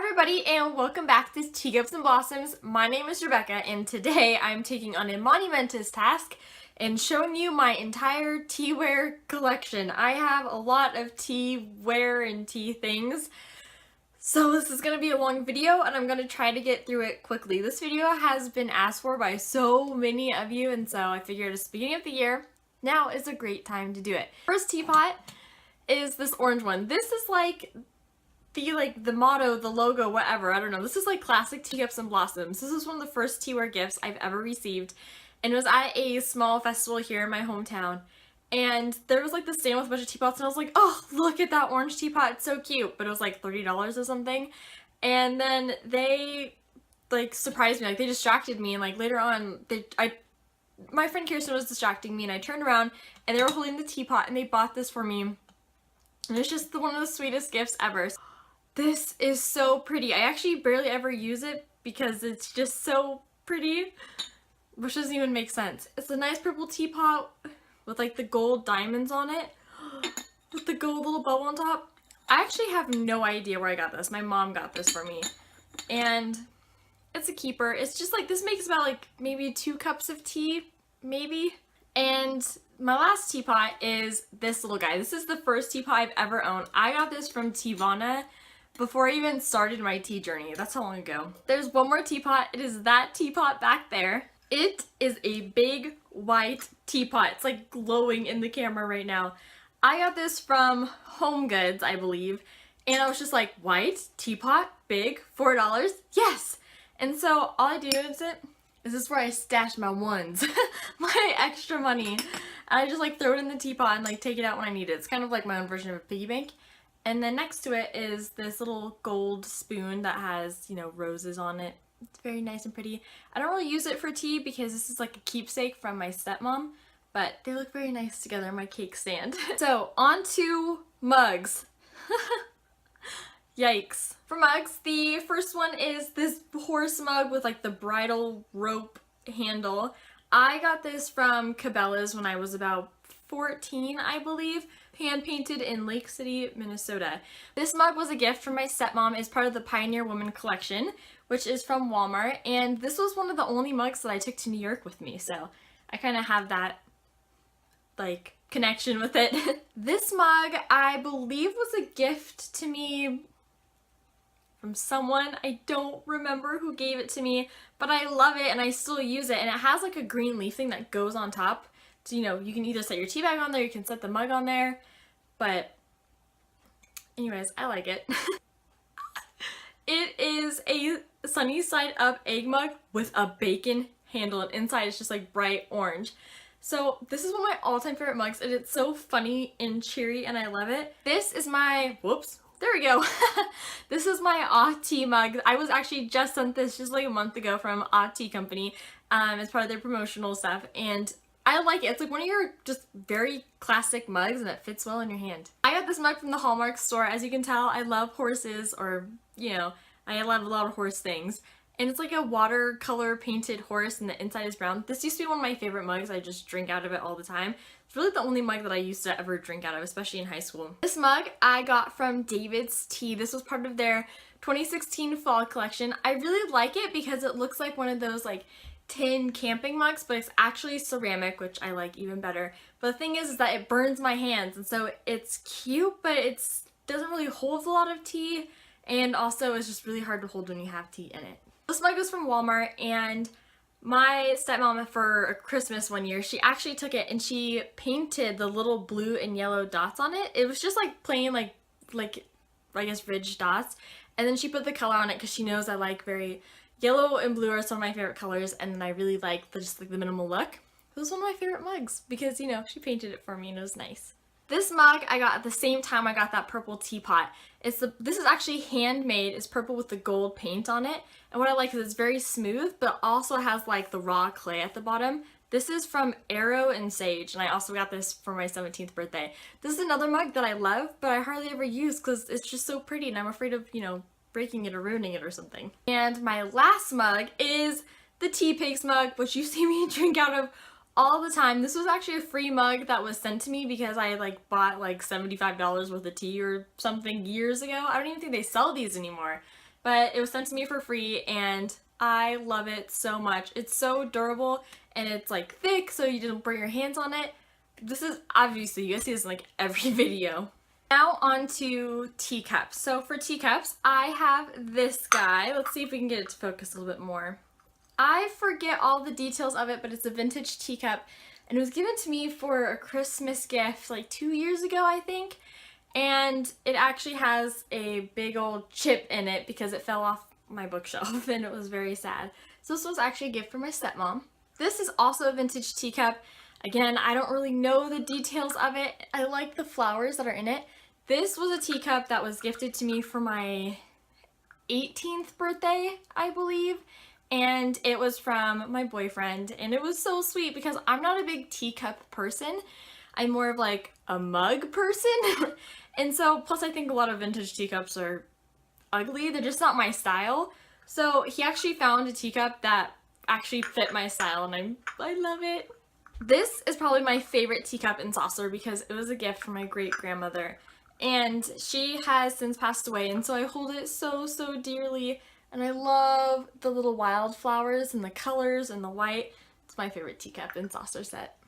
everybody and welcome back to Teacups and Blossoms. My name is Rebecca and today I'm taking on a monumentous task and showing you my entire teaware collection. I have a lot of teaware and tea things, so this is going to be a long video and I'm going to try to get through it quickly. This video has been asked for by so many of you, and so I figured it's the beginning of the year. Now is a great time to do it. First teapot is this orange one. This is like the motto, the logo, whatever, I don't know. This is like classic Teacups and Blossoms. This is one of the first teaware gifts I've ever received, and it was at a small festival here in my hometown. And there was like this stand with a bunch of teapots, and I was like, oh, look at that orange teapot, it's so cute. But it was like $30 or something. And then they like surprised me, like they distracted me, and like later on, my friend Kirsten was distracting me, and I turned around and they were holding the teapot and they bought this for me. And it's just one of the sweetest gifts ever. This is so pretty. I actually barely ever use it because it's just so pretty, which doesn't even make sense. It's a nice purple teapot with like the gold diamonds on it, with the gold little bubble on top. I actually have no idea where I got this. My mom got this for me, and it's a keeper. It's just like, this makes about like maybe 2 cups of tea, maybe. And my last teapot is this little guy. This is the first teapot I've ever owned. I got this from Teavana before I even started my tea journey. That's how long ago. There's one more teapot. It is that teapot back there. It is a big white teapot. It's like glowing in the camera right now. I got this from Home Goods, I believe, and I was just like, white teapot, big, $4, yes! And so all I do is this is where I stash my ones, my extra money. And I just like throw it in the teapot and like take it out when I need it. It's kind of like my own version of a piggy bank. And then next to it is this little gold spoon that has, you know, roses on it. It's very nice and pretty. I don't really use it for tea because this is like a keepsake from my stepmom, but they look very nice together on my cake stand. So on to mugs. Yikes. For mugs, the first one is this horse mug with like the bridle rope handle. I got this from Cabela's when I was about 14, I believe, hand painted in Lake City, Minnesota. This mug was a gift from my stepmom as part of the Pioneer Woman collection, which is from Walmart, and this was one of the only mugs that I took to New York with me, so I kind of have that like connection with it. This mug, I believe, was a gift to me from someone. I don't remember who gave it to me, but I love it and I still use it, and it has like a green leaf thing that goes on top. So, you know, you can either set your tea bag on there, you can set the mug on there, but anyways, I like it. It is a sunny side up egg mug with a bacon handle, and inside it's just like bright orange. So this is one of my all-time favorite mugs, and it's so funny and cheery and I love it. This is my, whoops, there we go. This is my Ah Tea mug. I was actually just sent this just like a month ago from Ah Tea Company as part of their promotional stuff, and I like it. It's like one of your just very classic mugs and it fits well in your hand. I got this mug from the Hallmark store. As you can tell, I love horses, or, you know, I love a lot of horse things. And it's like a watercolor painted horse and the inside is brown. This used to be one of my favorite mugs. I just drink out of it all the time. It's really the only mug that I used to ever drink out of, especially in high school. This mug I got from David's Tea. This was part of their 2016 fall collection. I really like it because it looks like one of those like tin camping mugs, but it's actually ceramic, which I like even better. But the thing is that it burns my hands, and so it's cute, but it doesn't really hold a lot of tea, and also it's just really hard to hold when you have tea in it. This mug was from Walmart, and my stepmom for Christmas one year, she actually took it and she painted the little blue and yellow dots on it. It was just like plain like I guess ridged dots, and then she put the color on it because she knows I like yellow and blue are some of my favorite colors, and then I really like just like the minimal look. It was one of my favorite mugs because, you know, she painted it for me and it was nice. This mug I got at the same time I got that purple teapot. This is actually handmade. It's purple with the gold paint on it, and what I like is it's very smooth, but also has like the raw clay at the bottom. This is from Arrow and Sage, and I also got this for my 17th birthday. This is another mug that I love, but I hardly ever use because it's just so pretty and I'm afraid of, you know, breaking it or ruining it or something. And my last mug is the Tea Pigs mug, which you see me drink out of all the time. This was actually a free mug that was sent to me because I like bought like $75 worth of tea or something years ago. I don't even think they sell these anymore. but it was sent to me for free and I love it so much. It's so durable and it's like thick so you don't burn your hands on it. This is obviously, you guys see this in like every video. Now on to teacups. So for teacups, I have this guy. Let's see if we can get it to focus a little bit more. I forget all the details of it, but it's a vintage teacup and it was given to me for a Christmas gift like 2 years ago, I think. And it actually has a big old chip in it because it fell off my bookshelf and it was very sad. So this was actually a gift for my stepmom. This is also a vintage teacup. Again, I don't really know the details of it. I like the flowers that are in it. This was a teacup that was gifted to me for my 18th birthday, I believe. And it was from my boyfriend and it was so sweet because I'm not a big teacup person. I'm more of like a mug person. And so, plus I think a lot of vintage teacups are ugly. They're just not my style. So he actually found a teacup that actually fit my style and I love it. This is probably my favorite teacup and saucer because it was a gift from my great grandmother. And she has since passed away and so I hold it so, so dearly. And I love the little wildflowers and the colors and the white. It's my favorite teacup and saucer set.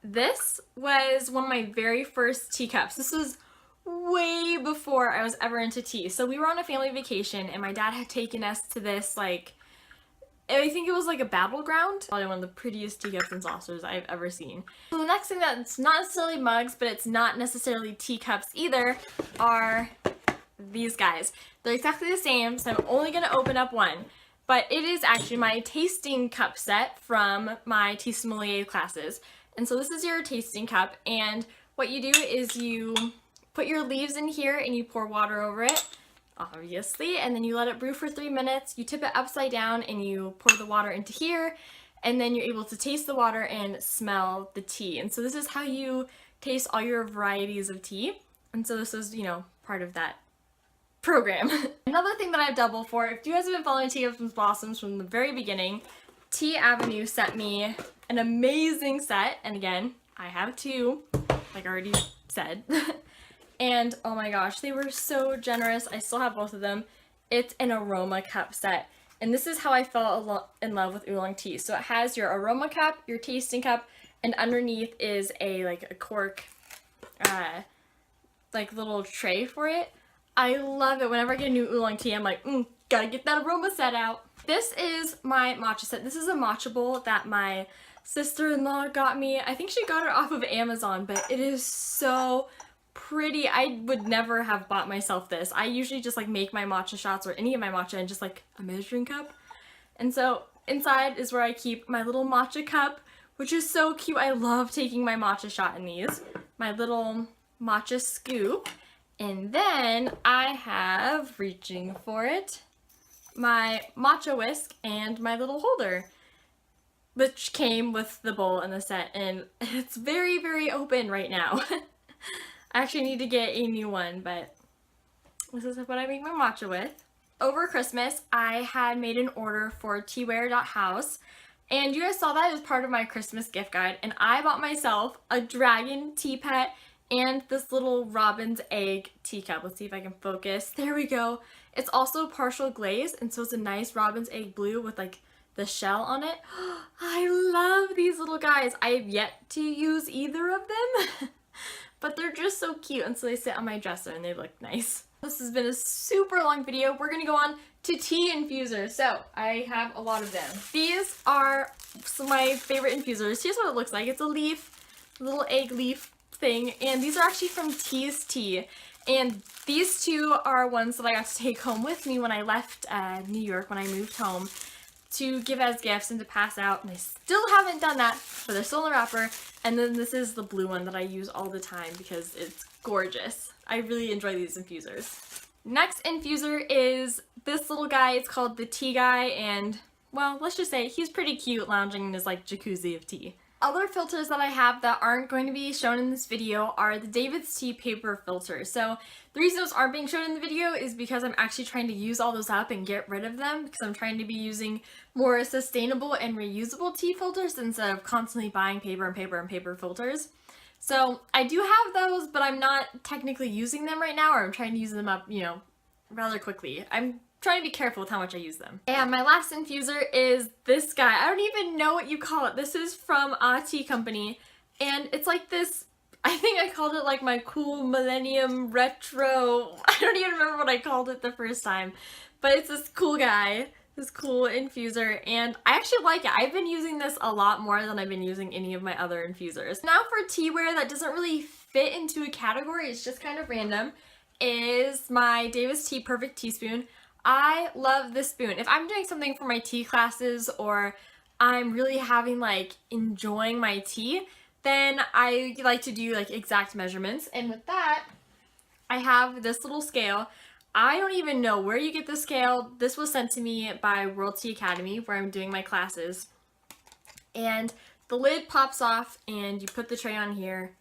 This was one of my very first teacups. This was way before I was ever into tea. So we were on a family vacation and my dad had taken us to this, like, I think it was like a battleground. Probably one of the prettiest teacups and saucers I've ever seen. So the next thing that's not necessarily mugs, but it's not necessarily teacups either, are these guys. They're exactly the same, so I'm only going to open up one. But it is actually my tasting cup set from my tea sommelier classes. And so this is your tasting cup, and what you do is you put your leaves in here and you pour water over it, obviously, and then you let it brew for 3 minutes. You tip it upside down and you pour the water into here, and then you're able to taste the water and smell the tea. And so this is how you taste all your varieties of tea. And so this is, you know, part of that program. Another thing that I double for, if you guys have been following Teacups and Blossoms from the very beginning, Tea Avenue sent me an amazing set, and again, I have two, like I already said. And oh my gosh, they were so generous. I still have both of them. It's an aroma cup set. And this is how I fell in love with oolong tea. So it has your aroma cup, your tasting cup, and underneath is a cork, like little tray for it. I love it. Whenever I get a new oolong tea, I'm like, gotta get that aroma set out. This is my matcha set. This is a matcha bowl that my sister-in-law got me. I think she got it off of Amazon, but it is so pretty. I would never have bought myself this. I usually just like make my matcha shots or any of my matcha in just like a measuring cup. And so inside is where I keep my little matcha cup, which is so cute. I love taking my matcha shot in these. My little matcha scoop. And then I have, reaching for it, my matcha whisk and my little holder, which came with the bowl and the set, and it's very, very open right now. I actually need to get a new one, but this is what I make my matcha with. Over Christmas, I had made an order for Teaware.house, and you guys saw that it was part of my Christmas gift guide, and I bought myself a dragon tea pet and this little robin's egg teacup. Let's see if I can focus. There we go. It's also partial glazed, and so it's a nice robin's egg blue with like the shell on it. I love these little guys. I have yet to use either of them, but they're just so cute, and so they sit on my dresser and they look nice. This has been a super long video. We're gonna go on to tea infusers. So I have a lot of them. These are some of my favorite infusers. Here's what it looks like. It's a leaf, little egg leaf thing, and these are actually from Tea's Tea, and these two are ones that I got to take home with me when I left New York, when I moved home, to give as gifts and to pass out, and I still haven't done that, but they're still in the wrapper. And then this is the blue one that I use all the time because it's gorgeous. I really enjoy these infusers. Next infuser is this little guy. It's called the Tea Guy, and well, let's just say he's pretty cute lounging in his like jacuzzi of tea. Other filters that I have that aren't going to be shown in this video are the David's Tea paper filters. So the reason those aren't being shown in the video is because I'm actually trying to use all those up and get rid of them, because I'm trying to be using more sustainable and reusable tea filters instead of constantly buying paper and paper and paper filters. So I do have those, but I'm not technically using them right now, or I'm trying to use them up, you know, rather quickly. I'm trying to be careful with how much I use them. And my last infuser is this guy. I don't even know what you call it. This is from a tea company, and it's like this, I think I called it like my cool millennium retro. I don't even remember what I called it the first time, but it's this cool guy, this cool infuser, and I actually like it. I've been using this a lot more than I've been using any of my other infusers. Now for teaware that doesn't really fit into a category, it's just kind of random, is my Davis Tea Perfect Teaspoon. I love this spoon. If I'm doing something for my tea classes or I'm really having like enjoying my tea, then I like to do like exact measurements. And with that, I have this little scale. I don't even know where you get the scale. This was sent to me by World Tea Academy where I'm doing my classes. And the lid pops off and you put the tray on here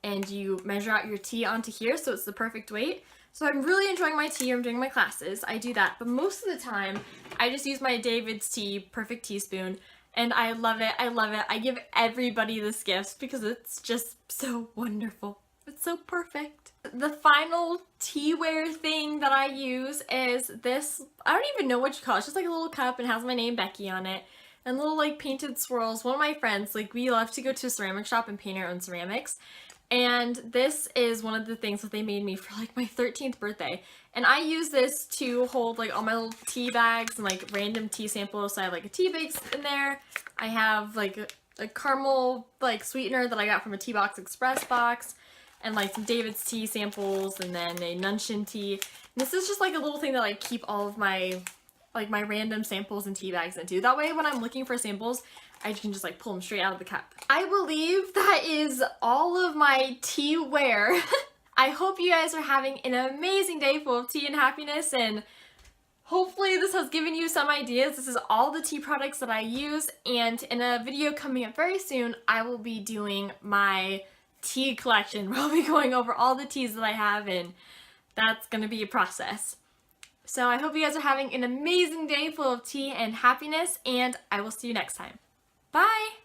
and you measure out your tea onto here so it's the perfect weight. So I'm really enjoying my tea. I'm doing my classes. I do that. But most of the time, I just use my David's Tea Perfect Teaspoon. And I love it. I love it. I give everybody this gift because it's just so wonderful. It's so perfect. The final teaware thing that I use is this, I don't even know what you call it. It's just like a little cup and has my name Becky on it. And little like painted swirls. One of my friends, like we love to go to a ceramic shop and paint our own ceramics. And this is one of the things that they made me for like my 13th birthday. And I use this to hold like all my little tea bags and like random tea samples. So I have like a tea base in there. I have like a caramel like sweetener that I got from a Tea Box Express box. And like some David's tea samples and then a Nunshin tea. And this is just like a little thing that I keep all of my like my random samples and tea bags into. That way when I'm looking for samples, I can just like pull them straight out of the cup. I believe that is all of my teaware. I hope you guys are having an amazing day full of tea and happiness, and hopefully this has given you some ideas. This is all the tea products that I use, and in a video coming up very soon, I will be doing my tea collection. We'll be going over all the teas that I have, and that's gonna be a process. So I hope you guys are having an amazing day full of tea and happiness, and I will see you next time. Bye!